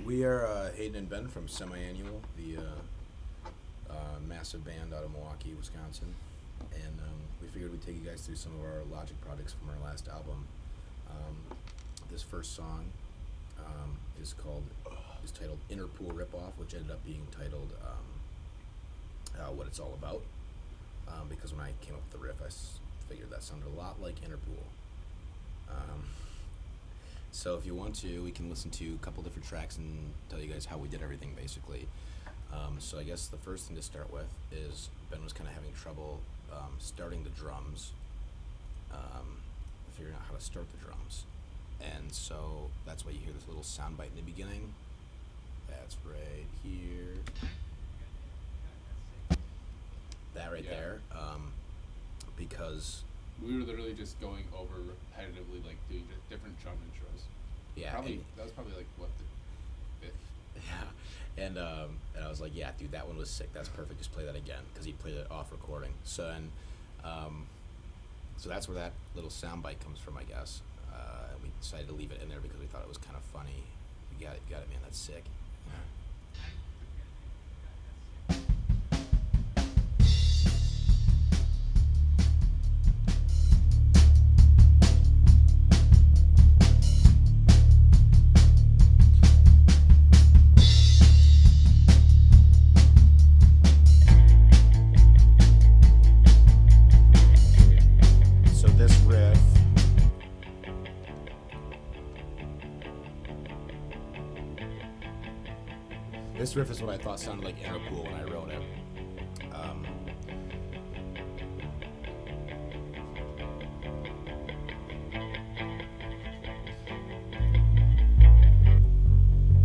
We are Hayden and Ben from Semi-Annual, the massive band out of Milwaukee, Wisconsin, and we figured we'd take you guys through some of our Logic projects from our last album. This first song is titled Interpool Ripoff, which ended up being titled What It's All About, because when I came up with the riff, figured that sounded a lot like Interpool. So if you want to, we can listen to a couple different tracks and tell you guys how we did everything, basically. So I guess the first thing to start with is Ben was kind of having trouble starting the drums, figuring out how to start the drums. And so that's why you hear this little sound bite in the beginning. That's right here. That right there. Because we were literally just going over repetitively, like doing different drum intros. Yeah, that was probably like what the fifth. Yeah, and I was like, yeah, dude, that one was sick. That's perfect. Just play that again, because he played it off recording. So so that's where that little sound bite comes from, I guess. And we decided to leave it in there because we thought it was kind of funny. You got it, man. That's sick. This riff is what I thought sounded like Interpool when I wrote it.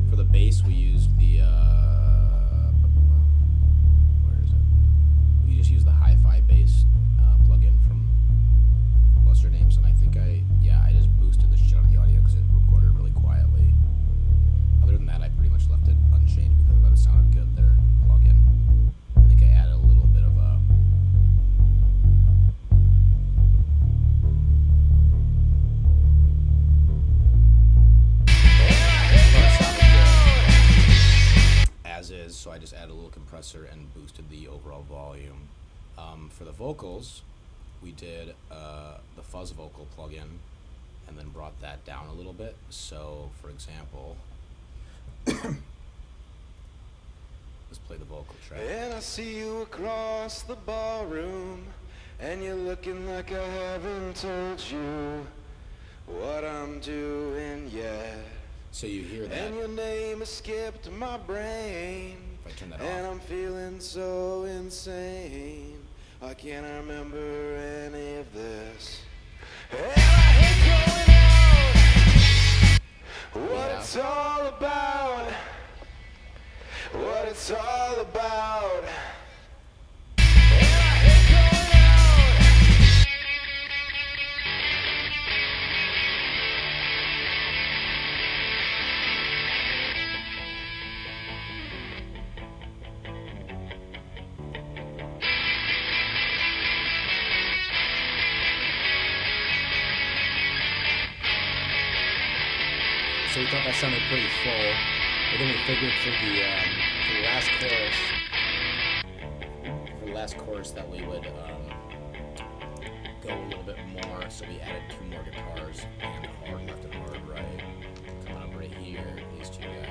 For the bass, we used the where is it? We just used the hi-fi bass plugin from what's her names, and I think I just boosted the shit out of the audio because it recorded really quietly. Other than that, I pretty much left it unchanged because I thought it sounded good there, plug-in. I think I added a little bit of as is, so I just added a little compressor and boosted the overall volume. For the vocals, we did the fuzz vocal plugin and then brought that down a little bit. So, for example, let's play the vocal track. And I see you across the ballroom, and you're looking like I haven't told you what I'm doing yet. So you hear that. And your name escaped my brain. If I turn that and off. I'm feeling so insane. I can't remember any of this. And I hate going out. What it's all about. What it's all about. So we thought that sounded pretty full, but then we figured for the last chorus that we would go a little bit more. So we added two more guitars, and hard left and hard right, coming up right here. These two guys.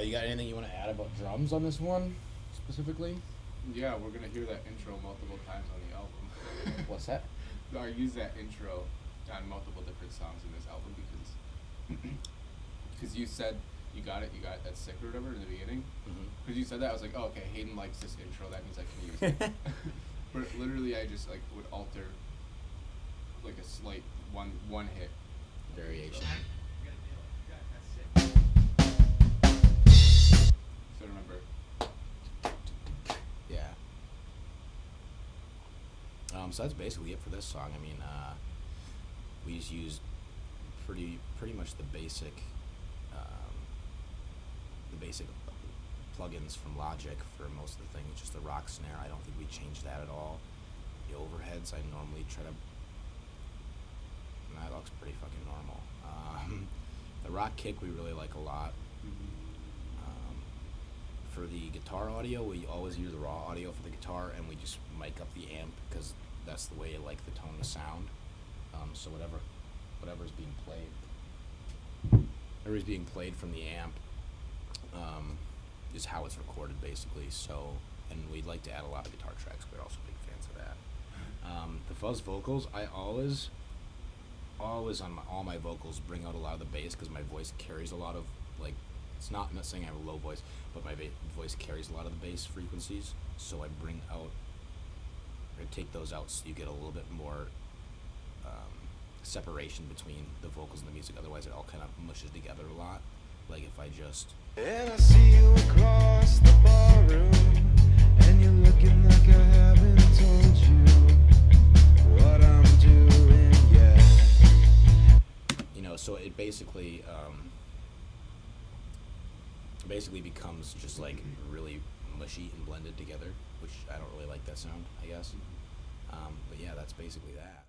You got anything you want to add about drums on this one, specifically? Yeah, we're gonna hear that intro multiple times on the album. What's that? I use that intro on multiple different songs in this album because you said you got that sick or whatever in the beginning. Because you said that, I was like, oh, okay, Hayden likes this intro. That means I can use it. But literally, I just like would alter like a slight one hit Variation. So remember. Yeah. So that's basically it for this song. I mean, we just used pretty much the basic plugins from Logic for most of the things. Just the rock snare. I don't think we changed that at all. The overheads, I normally try to. And that looks pretty fucking normal. The rock kick we really like a lot. For the guitar audio, we always use the raw audio for the guitar, and we just mic up the amp because that's the way I like the tone to sound. So whatever's being played from the amp is how it's recorded, basically. So, and we'd like to add a lot of guitar tracks. We're also big fans of that. The fuzz vocals, I always on all my vocals bring out a lot of the bass because my voice carries a lot of, like, it's not saying I have a low voice, but my voice carries a lot of the bass frequencies. So I take those out so you get a little bit more separation between the vocals and the music. Otherwise, it all kind of mushes together a lot. Like if I just. And I see you across the barroom, and you're looking like I haven't told you what I'm doing yet. You know, so it basically becomes just like really mushy and blended together, which I don't really like that sound, I guess. But yeah, that's basically that.